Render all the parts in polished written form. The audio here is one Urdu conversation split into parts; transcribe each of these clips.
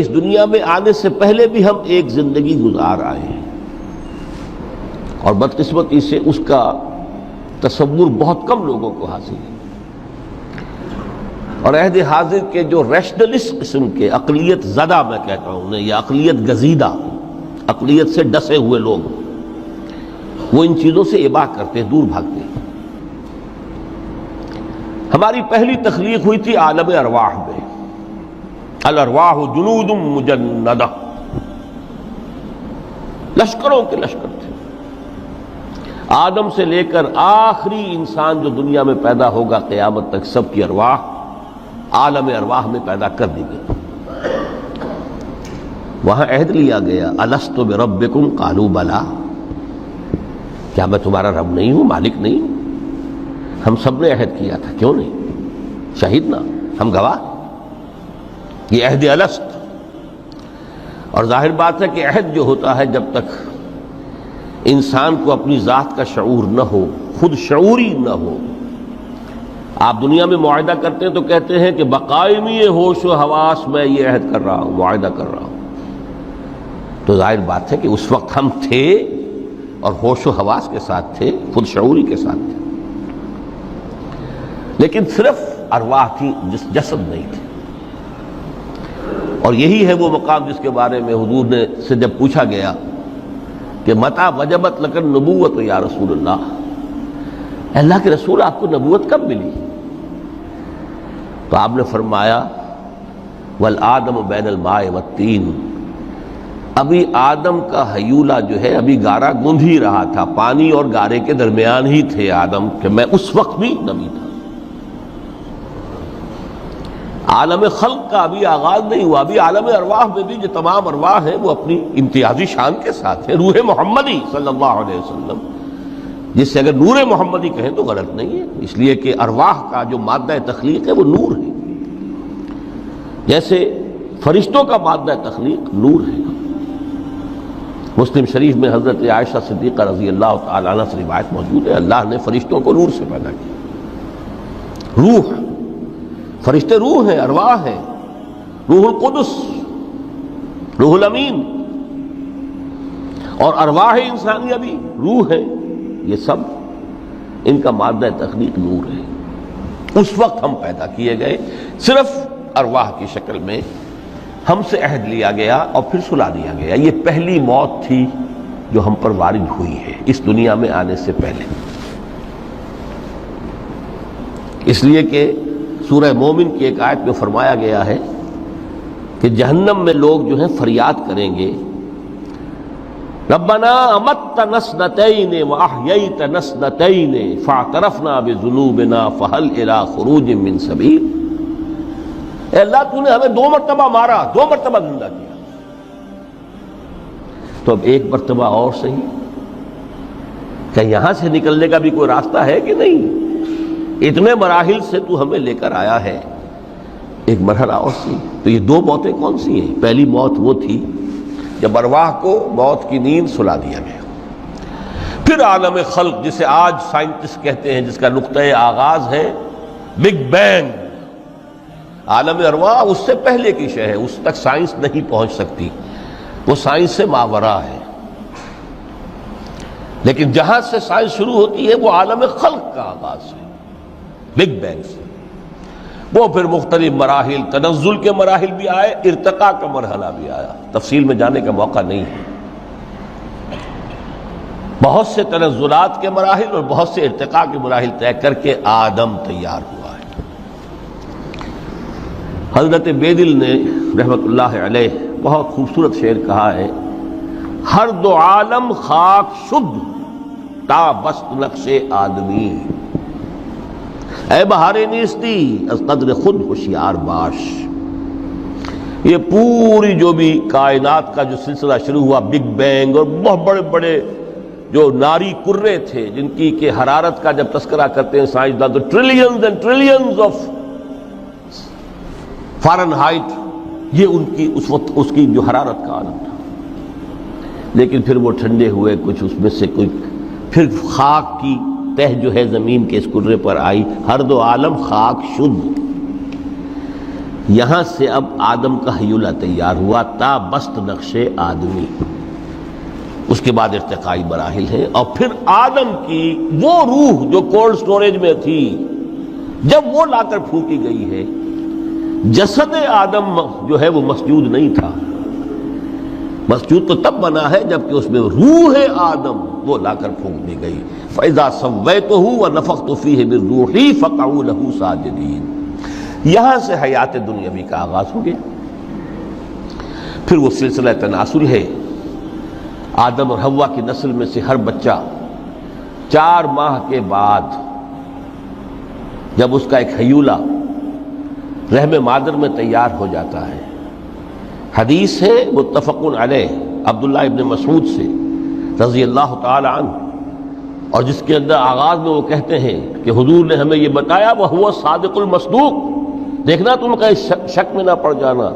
اس دنیا میں آنے سے پہلے بھی ہم ایک زندگی گزار آئے ہیں اور بدقسمتی سے اس کا تصور بہت کم لوگوں کو حاصل ہے، اور عہد حاضر کے جو ریشنلسٹ قسم کے عقلیت زدہ میں کہتا ہوں انہیں، یا عقلیت گزیدہ، عقلیت سے ڈسے ہوئے لوگ، وہ ان چیزوں سے اباع کرتے ہیں، دور بھاگتے ہیں۔ ہماری پہلی تخلیق ہوئی تھی عالم ارواح میں، الارواح جنود مجندہ، لشکروں کے لشکر تھے۔ آدم سے لے کر آخری انسان جو دنیا میں پیدا ہوگا قیامت تک، سب کی ارواح عالم ارواح میں پیدا کر دی گئی۔ وہاں عہد لیا گیا، الست بربکم قالوا بلا، کیا میں تمہارا رب نہیں ہوں، مالک نہیں ہوں؟ ہم سب نے عہد کیا تھا، کیوں نہیں؟ شہیدنا، ہم گواہ۔ یہ عہد الست، اور ظاہر بات ہے کہ عہد جو ہوتا ہے جب تک انسان کو اپنی ذات کا شعور نہ ہو، خود شعوری نہ ہو۔ آپ دنیا میں معاہدہ کرتے ہیں تو کہتے ہیں کہ بقائمی ہوش و حواس میں یہ عہد کر رہا ہوں، معاہدہ کر رہا ہوں، تو ظاہر بات ہے کہ اس وقت ہم تھے اور ہوش و حواس کے ساتھ تھے، خود شعوری کے ساتھ تھے، لیکن صرف ارواح تھی، جسد نہیں تھے۔ اور یہی ہے وہ مقام جس کے بارے میں حضور نے سے جب پوچھا گیا کہ متى وجبت لک النبوۃ یا رسول اللہ، اللہ کے رسول آپ کو نبوت کب ملی؟ تو آپ نے فرمایا والآدم بین الماء والطین، ابھی آدم کا حیولہ جو ہے ابھی گارا گوندھ ہی رہا تھا، پانی اور گارے کے درمیان ہی تھے آدم، کہ میں اس وقت بھی نبی تھا۔ عالم خلق کا ابھی آغاز نہیں ہوا، ابھی عالم ارواح میں بھی جو تمام ارواح ہیں وہ اپنی امتیازی شان کے ساتھ ہیں۔ روح محمدی صلی اللہ علیہ وسلم، جس سے اگر نور محمدی کہیں تو غلط نہیں ہے، اس لیے کہ ارواح کا جو مادہ تخلیق ہے وہ نور ہے، جیسے فرشتوں کا مادہ تخلیق نور ہے۔ مسلم شریف میں حضرت عائشہ صدیقہ رضی اللہ تعالی عنہ سے روایت موجود ہے، اللہ نے فرشتوں کو نور سے پیدا کیا۔ روح، فرشتے روح ہیں، ارواح ہیں، روح القدس، روح الامین، اور ارواح انسانیہ بھی روح ہے، یہ سب ان کا مادہ تخلیق نور ہے۔ اس وقت ہم پیدا کیے گئے، صرف ارواح کی شکل میں ہم سے عہد لیا گیا اور پھر سلا دیا گیا۔ یہ پہلی موت تھی جو ہم پر وارد ہوئی ہے اس دنیا میں آنے سے پہلے، اس لیے کہ سورہ مومن کی ایک آیت میں فرمایا گیا ہے کہ جہنم میں لوگ جو ہیں فریاد کریں گے، ربنا امتنا اثنتین واحییتنا اثنتین فاعترفنا بذنوبنا فهل الى خروج من سبیل۔ اے اللہ، تو نے ہمیں 2 مرتبہ مارا، 2 مرتبہ زندہ کیا، تو اب ایک مرتبہ اور صحیح، کہ یہاں سے نکلنے کا بھی کوئی راستہ ہے کہ نہیں؟ اتنے مراحل سے تو ہمیں لے کر آیا ہے، ایک مرحلہ اور سی۔ تو یہ 2 موتیں کون سی ہیں؟ پہلی موت وہ تھی جب ارواح کو موت کی نیند سلا دیا گیا۔ پھر عالم خلق، جسے آج سائنٹسٹ کہتے ہیں، جس کا نقطۂ آغاز ہے بگ بینگ، عالم ارواح اس سے پہلے کی شے ہے، اس تک سائنس نہیں پہنچ سکتی، وہ سائنس سے ماوراء ہے۔ لیکن جہاں سے سائنس شروع ہوتی ہے وہ عالم خلق کا آغاز ہے، بگ بینگ سے۔ وہ پھر مختلف مراحل، تنزل کے مراحل بھی آئے، ارتقاء کا مرحلہ بھی آیا، تفصیل میں جانے کا موقع نہیں ہے۔ بہت سے تنزلات کے مراحل اور بہت سے ارتقاء کے مراحل طے کر کے آدم تیار ہوا ہے۔ حضرت بیدل نے رحمت اللہ علیہ بہت خوبصورت شعر کہا ہے، ہر 2 عالم خاک شد تا بست نقش آدمی، اے بہار نیستی از قدر خود ہوشیار باش۔ یہ پوری جو بھی کائنات کا جو سلسلہ شروع ہوا، بگ بینگ، اور بہت بڑے بڑے جو ناری کرے تھے جن کی کہ حرارت کا جب تذکرہ کرتے ہیں سائنسدان تو trillions and trillions of foreign height, یہ ان کی اس وقت اس کی جو حرارت کا عالم تھا۔ لیکن پھر وہ ٹھنڈے ہوئے، کچھ اس میں سے کوئی، پھر خاک کی تہ جو ہے زمین کے اس کرے پر آئی، ہر 2 عالم خاک شد۔ یہاں سے اب آدم کا حیولہ تیار ہوا، تا بست نقش آدمی، اس کے بعد ارتقائی مراحل ہیں، اور پھر آدم کی وہ روح جو کولڈ سٹوریج میں تھی جب وہ لا کر پھونکی گئی ہے، جسد آدم جو ہے وہ مسجود نہیں تھا، مسجود تو تب بنا ہے جبکہ اس میں روح آدم وہ لا کر پھونک دی گئی۔ فَإِذَا سَوَّيْتُهُ وَنَفَخْتُ فِيهِ مِن رُوحِي فَقَعُوا لَهُ سَاجِدِينَ۔ یہاں سے حیات دنیاوی کا آغاز ہو گیا۔ پھر وہ سلسلہ تناسل ہے، آدم اور حوا کی نسل میں سے ہر بچہ 4 ماہ کے بعد جب اس کا ایک حیولہ رحم مادر میں تیار ہو جاتا ہے، حدیث ہے متفق علیہ عبداللہ ابن مسعود سے رضی اللہ تعالی عنہ، اور جس کے اندر آغاز میں وہ کہتے ہیں کہ حضور نے ہمیں یہ بتایا وَهُوَ الصادق المصدوق، دیکھنا تم کہیں شک میں نہ پڑ جانا،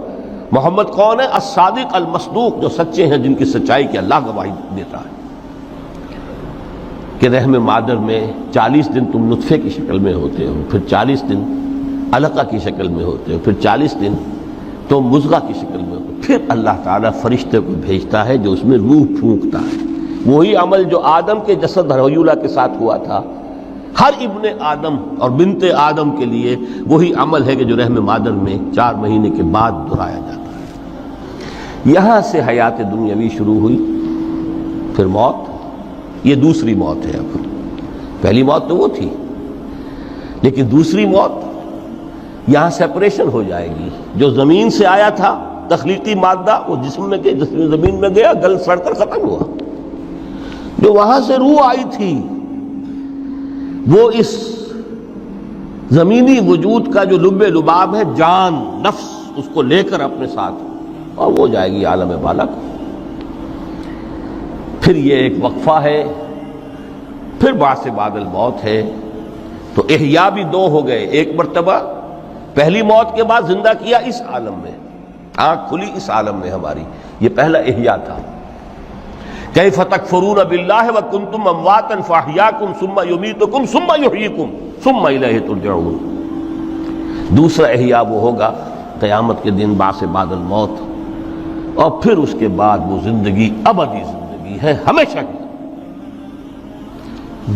محمد کون ہے؟ الصادق المصدوق، جو سچے ہیں، جن کی سچائی کی اللہ گواہی دیتا ہے، کہ رحم مادر میں 40 دن تم نطفے کی شکل میں ہوتے ہو، پھر 40 دن علقہ کی شکل میں ہوتے ہو، پھر 40 دن تو مضغہ کی شکل میں ہوتے، پھر اللہ تعالیٰ فرشتے کو بھیجتا ہے جو اس میں روح پھونکتا ہے۔ وہی عمل جو آدم کے جسد حیولہ کے ساتھ ہوا تھا، ہر ابن آدم اور بنت آدم کے لیے وہی عمل ہے کہ جو رحم مادر میں 4 مہینے کے بعد دہرایا جاتا ہے۔ یہاں سے حیات دنیاوی شروع ہوئی، پھر موت، یہ دوسری موت ہے۔ اب پہلی موت تو وہ تھی، لیکن دوسری موت یہاں سیپریشن ہو جائے گی۔ جو زمین سے آیا تھا تخلیقی مادہ، وہ جسم میں گیا، جسم زمین میں گیا، گل سڑ کر ختم ہوا۔ جو وہاں سے روح آئی تھی وہ اس زمینی وجود کا جو لب لباب ہے، جان، نفس، اس کو لے کر اپنے ساتھ، اور وہ جائے گی عالم بالا کو۔ پھر یہ ایک وقفہ ہے، پھر بعث بعد الموت ہے۔ تو احیاء بھی 2 ہو گئے، ایک مرتبہ پہلی موت کے بعد زندہ کیا اس عالم میں، آنکھ کھلی اس عالم میں ہماری، یہ پہلا احیاء تھا۔ کیف تکفرون باللہ وکنتم امواتا فاحیاکم ثم یمیتکم ثم یحییکم ثم الیہ ترجعون۔ دوسرا احیاء وہ ہوگا قیامت کے دن، بعث بعد الموت، اور پھر اس کے بعد وہ زندگی ابدی زندگی ہے، ہمیشہ کی۔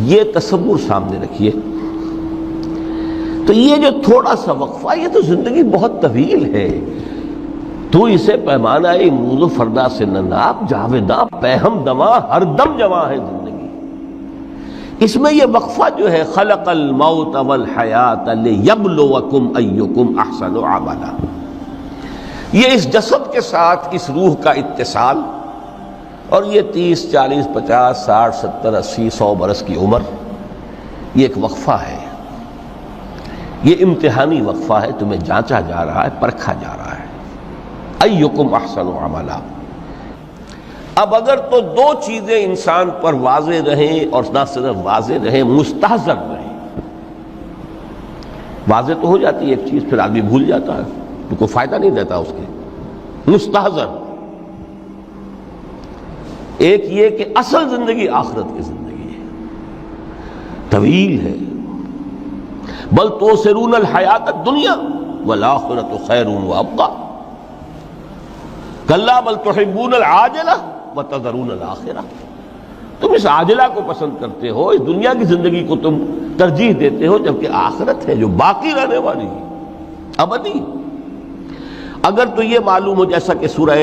یہ تصور سامنے رکھیے۔ تو یہ جو تھوڑا سا وقفہ، یہ تو زندگی بہت طویل ہے۔ تو اسے پیمانہ امروز و فردا سے نہ ناپ، جاویداں پیہم دماں، ہر دم جواں ہے زندگی۔ اس میں یہ وقفہ جو ہے، خلق الموت والحیات لیبلوکم ایکم احسن عملا، یہ اس جسد کے ساتھ اس روح کا اتصال، اور یہ 30 40 50 60 70 80 100 برس کی عمر، یہ ایک وقفہ ہے، یہ امتحانی وقفہ ہے، تمہیں جانچا جا رہا ہے، پرکھا جا رہا ہے۔ ایکم احسن عملا۔ اب اگر تو 2 چیزیں انسان پر واضح رہیں، اور نہ صرف واضح رہیں، مستحضر رہیں۔ واضح تو ہو جاتی ہے ایک چیز، پھر آدمی بھول جاتا ہے، تو کوئی فائدہ نہیں دیتا اس کے۔ مستحضر، ایک یہ کہ اصل زندگی آخرت کی زندگی ہے، طویل ہے۔ بل توثرون الحیات الدنیا والآخرۃ خیر وابقیٰ، کلا بل تحبون العاجلہ وتذرون الآخرہ، تم اس عاجلہ کو پسند کرتے ہو، اس دنیا کی زندگی کو تم ترجیح دیتے ہو، جبکہ آخرت ہے جو باقی رہنے والی ہے، ابدی۔ اگر تو یہ معلوم ہو، جیسا کہ سورہ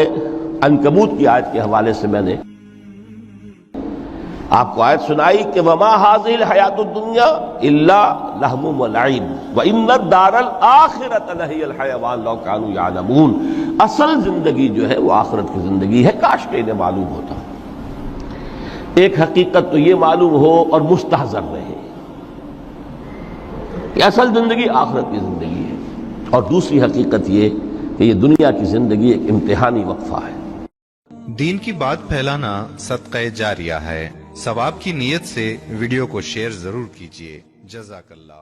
عنکبوت کی آیت کے حوالے سے میں نے آپ کو آیت سنائی کہ وما هذه الحیات الدنیا الا لہو ولعب وان الدار الاخرۃ لہی الحیوان لو کانوا یعلمون، اصل زندگی جو ہے وہ آخرت کی زندگی ہے، کاش کہ انہیں معلوم ہوتا۔ ایک حقیقت تو یہ معلوم ہو اور مستحضر رہے کہ اصل زندگی آخرت کی زندگی ہے، اور دوسری حقیقت یہ کہ یہ دنیا کی زندگی ایک امتحانی وقفہ ہے۔ دین کی بات پھیلانا صدقہ جاریہ ہے، ثواب کی نیت سے ویڈیو کو شیئر ضرور کیجیے۔ جزاک اللہ۔